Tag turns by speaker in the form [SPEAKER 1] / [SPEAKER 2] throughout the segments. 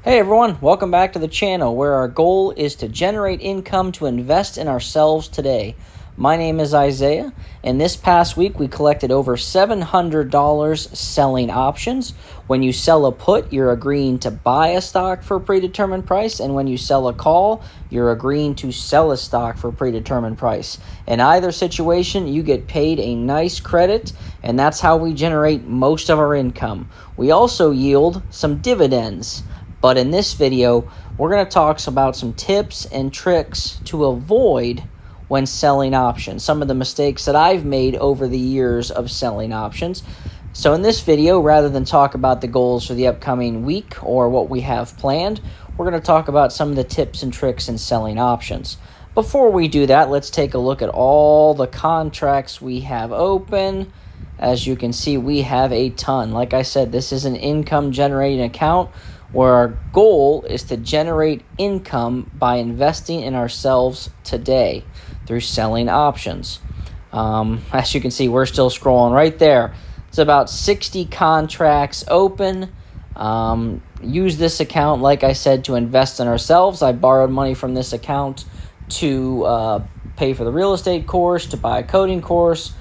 [SPEAKER 1] Hey everyone, welcome back to the channel where our goal is to generate income to invest in ourselves today. My name is Isaiah, and this past week we collected over $700 selling options. When you sell a put, you're agreeing to buy a stock for a predetermined price, and when you sell a call, you're agreeing to sell a stock for a predetermined price. In either situation, you get paid a nice credit, and that's how we generate most of our income. We also yield some dividends. But in this video, we're going to talk about some tips and tricks to avoid when selling options. Some of the mistakes that I've made over the years of selling options. So in this video, rather than talk about the goals for the upcoming week or what we have planned, we're going to talk about some of the tips and tricks in selling options. Before we do that, let's take a look at all the contracts we have open. As you can see, we have a ton. Like I said, this is an income generating account where our goal is to generate income by investing in ourselves today through selling options. As you can see, we're still scrolling right there. It's about 60 contracts open. Use this account, like I said, to invest in ourselves. I borrowed money from this account to pay for the real estate course, to buy a coding course,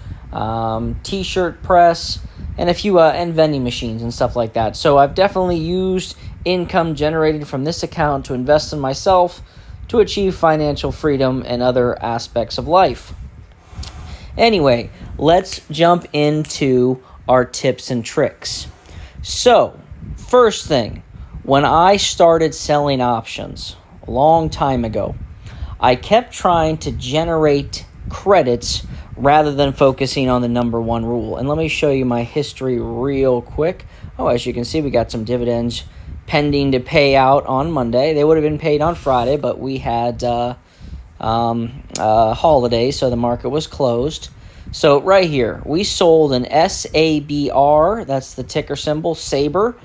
[SPEAKER 1] t-shirt press, and a few and vending machines and stuff like that. So I've definitely used income generated from this account to invest in myself to achieve financial freedom and other aspects of life. Anyway, let's jump into our tips and tricks. So, first thing, when I started selling options a long time ago, I kept trying to generate credits rather than focusing on the number one rule. And let me show you my history real quick. Oh, as you can see, we got some dividends pending to pay out on Monday. They would have been paid on Friday, but we had holiday, so the market was closed. So right here, we sold an SABR, that's the ticker symbol, SABR,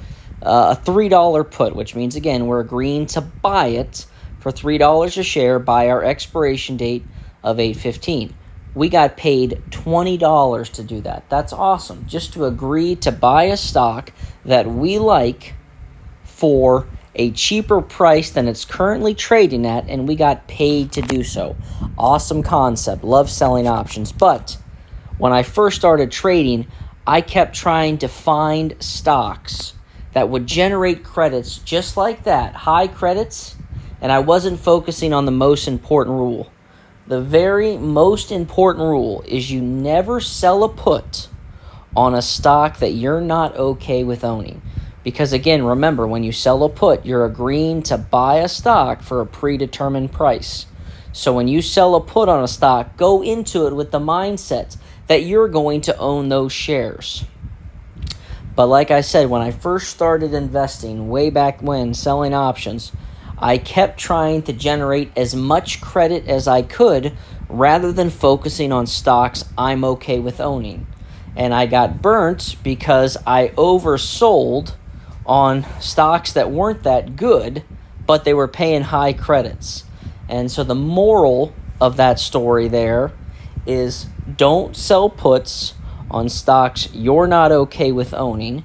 [SPEAKER 1] a $3 put, which means, again, we're agreeing to buy it for $3 a share by our expiration date of 8/15. We got paid $20 to do that. That's awesome. Just to agree to buy a stock that we like for a cheaper price than it's currently trading at, and we got paid to do so. Awesome concept. Love selling options. But when I first started trading, I kept trying to find stocks that would generate credits just like that, high credits, and I wasn't focusing on the most important rule. The very most important rule is you never sell a put on a stock that you're not okay with owning. Because again, remember, when you sell a put, you're agreeing to buy a stock for a predetermined price. So when you sell a put on a stock, go into it with the mindset that you're going to own those shares. But like I said, when I first started investing way back when, selling options, I kept trying to generate as much credit as I could rather than focusing on stocks I'm okay with owning. And I got burnt because I oversold on stocks that weren't that good, but they were paying high credits. And so the moral of that story there is don't sell puts on stocks you're not okay with owning.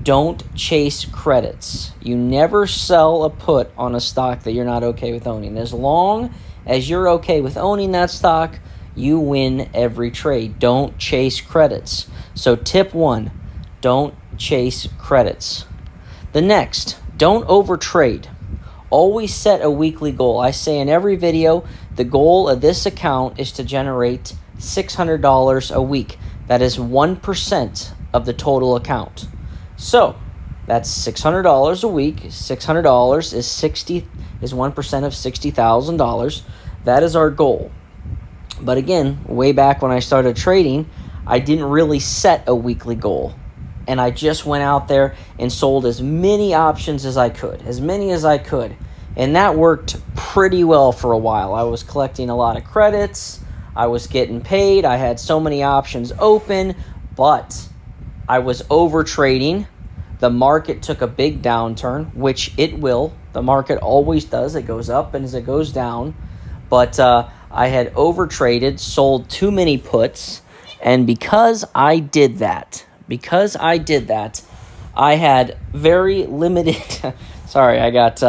[SPEAKER 1] Don't chase credits. You never sell a put on a stock that you're not okay with owning. As long as you're okay with owning that stock, you win every trade. Don't chase credits. So tip 1, don't chase credits. The next, don't overtrade. Always set a weekly goal. I say in every video, the goal of this account is to generate $600 a week. That is 1% of the total account. So that's $600 a week. $600 is 1% of $60,000. That is our goal. But again, way back when I started trading, I didn't really set a weekly goal. And I just went out there and sold as many options as I could. And that worked pretty well for a while. I was collecting a lot of credits. I was getting paid. I had so many options open, but I was overtrading. The market took a big downturn, which it will. The market always does. It goes up and as it goes down. But I had overtraded, sold too many puts, and because I did that, I had very limited. Sorry, I got.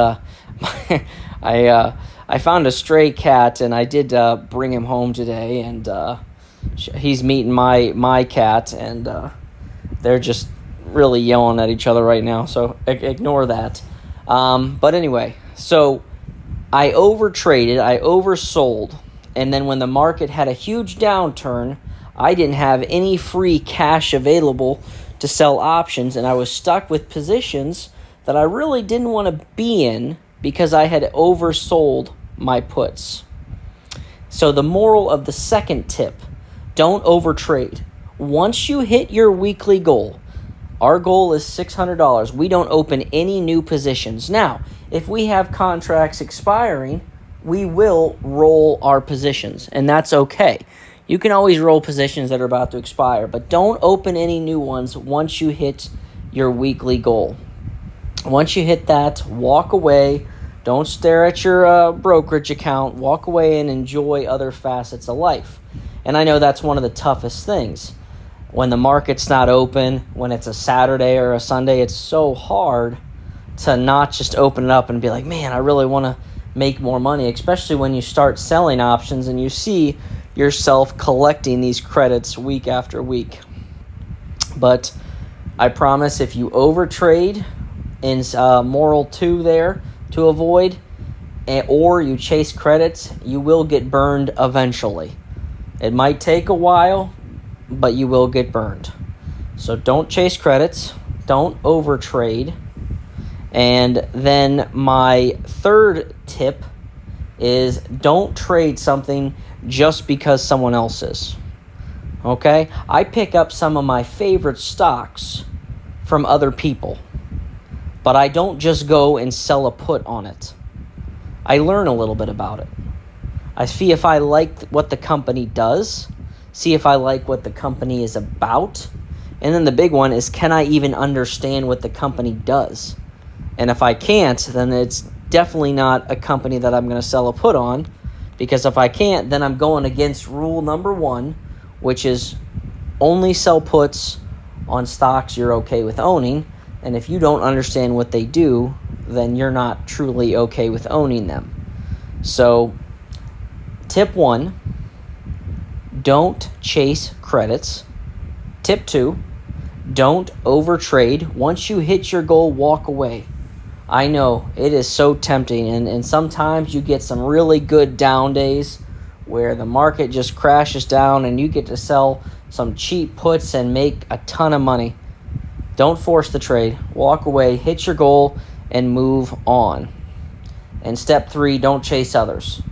[SPEAKER 1] I found a stray cat, and I did bring him home today, and he's meeting my cat, and they're just really yelling at each other right now. So ignore that. But anyway, so I overtraded, I oversold, and then when the market had a huge downturn, I didn't have any free cash available to sell options, and I was stuck with positions that I really didn't want to be in because I had oversold my puts. So the moral of the second tip, don't overtrade. Once you hit your weekly goal, our goal is $600. We don't open any new positions. Now, if we have contracts expiring, we will roll our positions, and that's okay. You can always roll positions that are about to expire, but don't open any new ones once you hit your weekly goal. Once you hit that, walk away. Don't stare at your brokerage account. Walk away and enjoy other facets of life. And I know that's one of the toughest things. When the market's not open, when it's a Saturday or a Sunday, it's so hard to not just open it up and be like, man, I really want to make more money, especially when you start selling options and you see yourself collecting these credits week after week. But I promise if you overtrade, in moral 2 there to avoid, or you chase credits, you will get burned eventually. It might take a while, but you will get burned. So don't chase credits, don't overtrade. And then my third tip is don't trade something just because someone else is. Okay? I pick up some of my favorite stocks from other people, but I don't just go and sell a put on it. I learn a little bit about it. I see if I like what the company does, see if I like what the company is about, and then the big one is, can I even understand what the company does? And if I can't, then it's definitely not a company that I'm going to sell a put on, because if I can't, then I'm going against rule number 1, which is only sell puts on stocks you're okay with owning. And if you don't understand what they do, then you're not truly okay with owning them. So, tip 1, don't chase credits. Tip 2, don't overtrade. Once you hit your goal, walk away. I know, it is so tempting, and sometimes you get some really good down days where the market just crashes down and you get to sell some cheap puts and make a ton of money. Don't force the trade. Walk away, hit your goal, and move on. And step 3, don't chase others.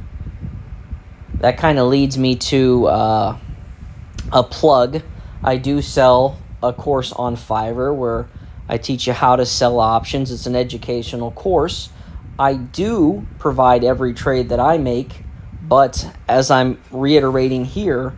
[SPEAKER 1] That kind of leads me to a plug. I do sell a course on Fiverr where I teach you how to sell options. It's an educational course. I do provide every trade that I make, but as I'm reiterating here,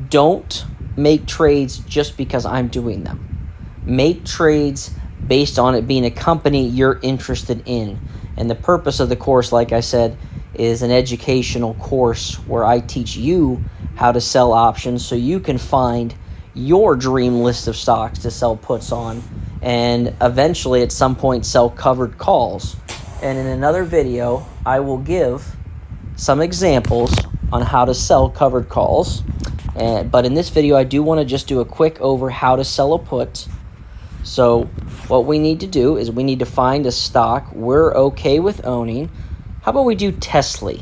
[SPEAKER 1] don't make trades just because I'm doing them. Make trades based on it being a company you're interested in. And the purpose of the course, like I said, is an educational course where I teach you how to sell options so you can find your dream list of stocks to sell puts on, and eventually at some point sell covered calls. And in another video, I will give some examples on how to sell covered calls. But in this video, I do want to just do a quick over how to sell a put. So what we need to do is we need to find a stock we're okay with owning. How about we do Tesla?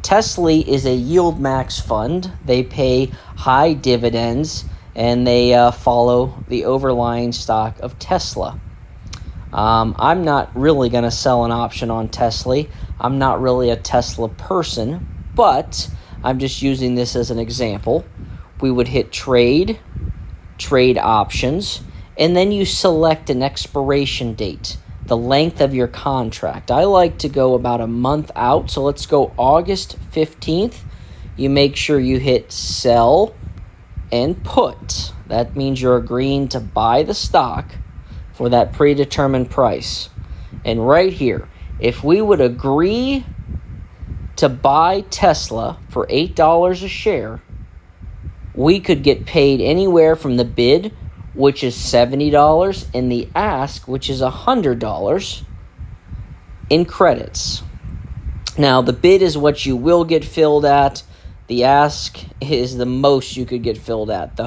[SPEAKER 1] Tesla is a yield max fund. They pay high dividends, and they follow the overlying stock of Tesla. I'm not really going to sell an option on Tesla. I'm not really a Tesla person, but I'm just using this as an example. We would hit trade options, and then you select an expiration date, the length of your contract. I like to go about a month out, so let's go August 15th. You make sure you hit sell and put. That means you're agreeing to buy the stock for that predetermined price. And right here, if we would agree to buy Tesla for $8 a share, we could get paid anywhere from the bid which is $70, and the ask, which is $100 in credits. Now, the bid is what you will get filled at. The ask is the most you could get filled at,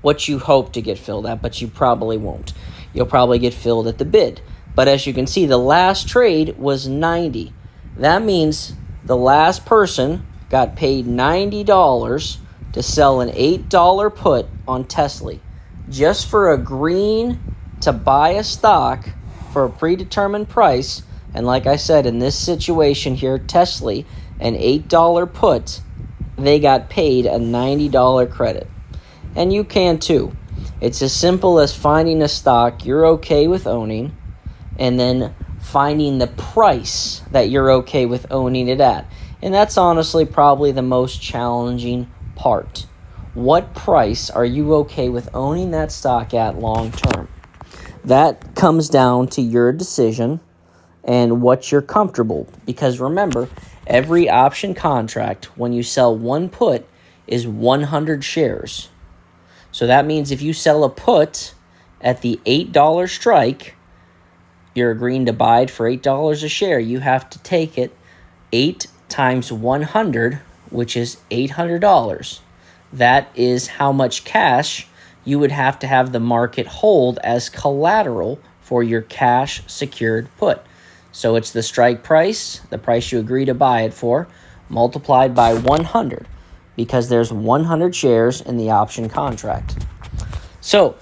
[SPEAKER 1] what you hope to get filled at, but you probably won't. You'll probably get filled at the bid. But as you can see, the last trade was 90. That means the last person got paid $90 to sell an $8 put on Tesla, just for agreeing to buy a stock for a predetermined price. And like I said, in this situation here, Tesla, an $8 put, they got paid a $90 credit. And you can too. It's as simple as finding a stock you're okay with owning, and then finding the price that you're okay with owning it at. And that's honestly probably the most challenging part. What price are you okay with owning that stock at long term? That comes down to your decision and what you're comfortable. Because remember, every option contract, when you sell one put, is 100 shares. So that means if you sell a put at the $8 strike, you're agreeing to buy it for $8 a share. You have to take it 8 times 100, which is $800. That is how much cash you would have to have the market hold as collateral for your cash secured put. So it's the strike price, the price you agree to buy it for, multiplied by 100, because there's 100 shares in the option contract. So,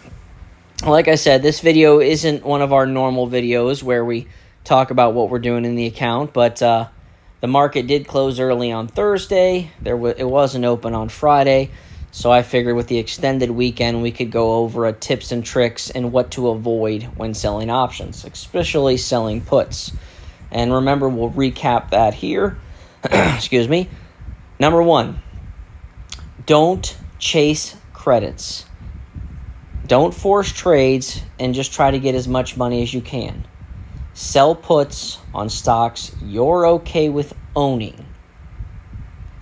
[SPEAKER 1] like I said, this video isn't one of our normal videos where we talk about what we're doing in the account, but the market did close early on Thursday. It wasn't open on Friday, so I figured with the extended weekend we could go over tips and tricks and what to avoid when selling options, especially selling puts. And remember, we'll recap that here. Excuse me. Number 1, don't chase credits. Don't force trades and just try to get as much money as you can. Sell puts on stocks you're okay with owning.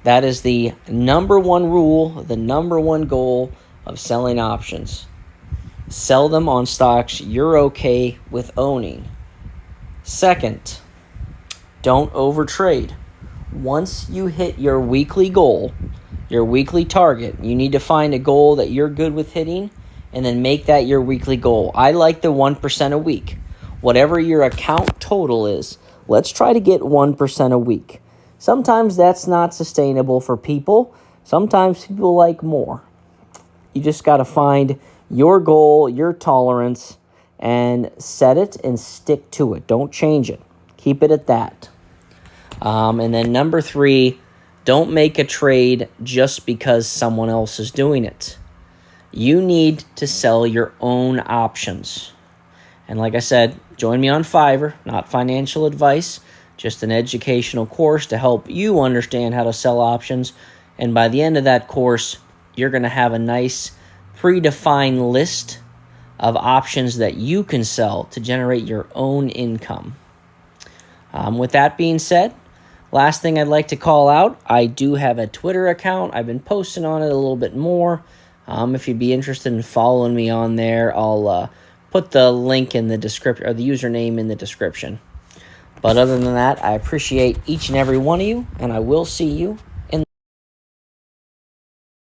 [SPEAKER 1] That is the number 1 rule, the number 1 goal of selling options. Sell them on stocks you're okay with owning. Second, don't overtrade. Once you hit your weekly goal, your weekly target, you need to find a goal that you're good with hitting and then make that your weekly goal. I like the 1% a week. Whatever your account total is, let's try to get 1% a week. Sometimes that's not sustainable for people. Sometimes people like more. You just got to find your goal, your tolerance, and set it and stick to it. Don't change it. Keep it at that. And then number 3, don't make a trade just because someone else is doing it. You need to sell your own options. And like I said, join me on Fiverr, not financial advice, just an educational course to help you understand how to sell options. And by the end of that course, you're going to have a nice predefined list of options that you can sell to generate your own income. With that being said, last thing I'd like to call out, I do have a Twitter account. I've been posting on it a little bit more. If you'd be interested in following me on there, I'll put the link in the description, or the username in the description. But other than that, I appreciate each and every one of you, and I will see you